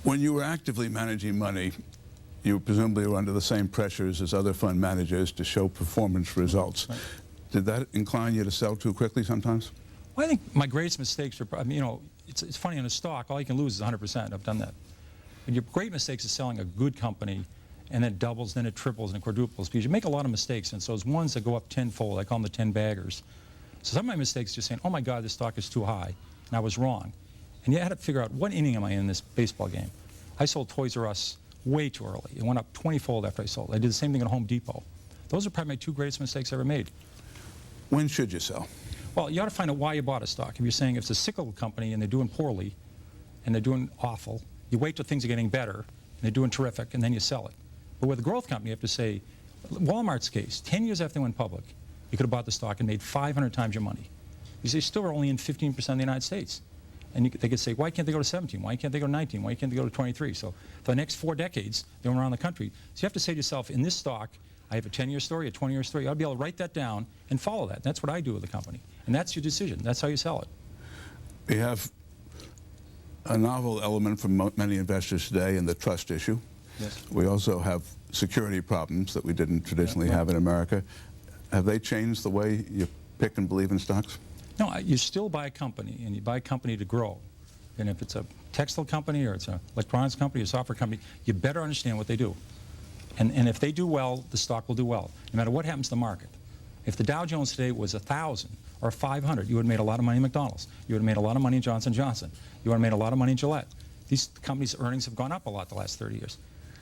When you were actively managing money, you presumably were under the same pressures as other fund managers to show performance results. Right. Did that incline you to sell too quickly sometimes? Well, I think my greatest mistakes were, I mean, you know, it's funny, in a stock, all you can lose is 100%. I've done that. But your great mistakes is selling a good company, and then it doubles, then it triples, and it quadruples, because you make a lot of mistakes, and so those ones that go up tenfold, I call them the 10 baggers. So some of my mistakes are just saying, oh my God, this stock is too high, and I was wrong. And you had to figure out, what inning am I in this baseball game? I sold Toys R Us way too early. It went up 20-fold after I sold. I did the same thing at Home Depot. Those are probably my two greatest mistakes I ever made. When should you sell? Well, you ought to find out why you bought a stock. If you're saying if it's a cyclical company and they're doing poorly and they're doing awful, you wait till things are getting better and they're doing terrific, and then you sell it. But with a growth company, you have to say, Walmart's case, 10 years after they went public, you could have bought the stock and made 500 times your money. Because they still are only in 15% of the United States. And they could say, why can't they go to 17? Why can't they go to 19? Why can't they go to 23? So for the next 4 decades, they went around the country. So you have to say to yourself, in this stock, I have a 10-year story, a 20-year story. You ought to be able to write that down and follow that. That's what I do with the company. And that's your decision. That's how you sell it. We have a novel element for many investors today in the trust issue. Yes. We also have security problems that we didn't traditionally have in America. Have they changed the way you pick and believe in stocks? No, you still buy a company, and you buy a company to grow. And if it's a textile company or it's an electronics company or a software company, you better understand what they do. And if they do well, the stock will do well, no matter what happens to the market. If the Dow Jones today was 1,000 or 500, you would have made a lot of money in McDonald's. You would have made a lot of money in Johnson & Johnson. You would have made a lot of money in Gillette. These companies' earnings have gone up a lot the last 30 years.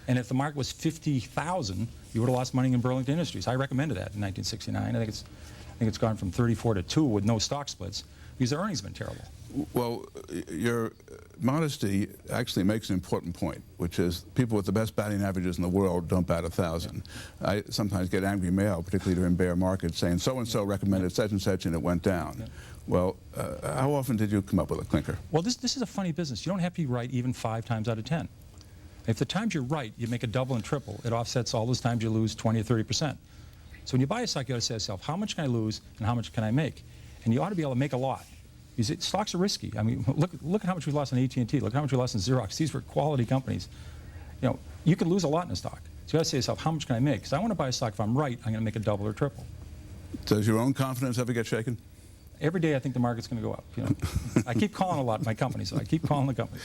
And if the market was 50,000, you would have lost money in Burlington Industries. I recommended that in 1969. I think it's gone from 34 to 2 with no stock splits, because the earnings have been terrible. Well, your modesty actually makes an important point, which is people with the best batting averages in the world don't bat 1,000. Yeah. I sometimes get angry mail, particularly during bear markets, saying so-and-so recommended such and such and it went down. Yeah. Well, how often did you come up with a clinker? Well, this is a funny business. You don't have to be right even 5 times out of 10. If the times you're right, you make a double and triple. It offsets all those times you lose 20 or 30%. So when you buy a stock, you ought to say to yourself, how much can I lose and how much can I make? And you ought to be able to make a lot. Because stocks are risky. I mean, look at how much we lost in AT&T. Look at how much we lost in Xerox. These were quality companies. You know, you can lose a lot in a stock. So you ought to say to yourself, how much can I make? Because I want to buy a stock, if I'm right, I'm going to make a double or triple. Does your own confidence ever get shaken? Every day I think the market's going to go up. You know? I keep calling a lot in my company, so I keep calling the company.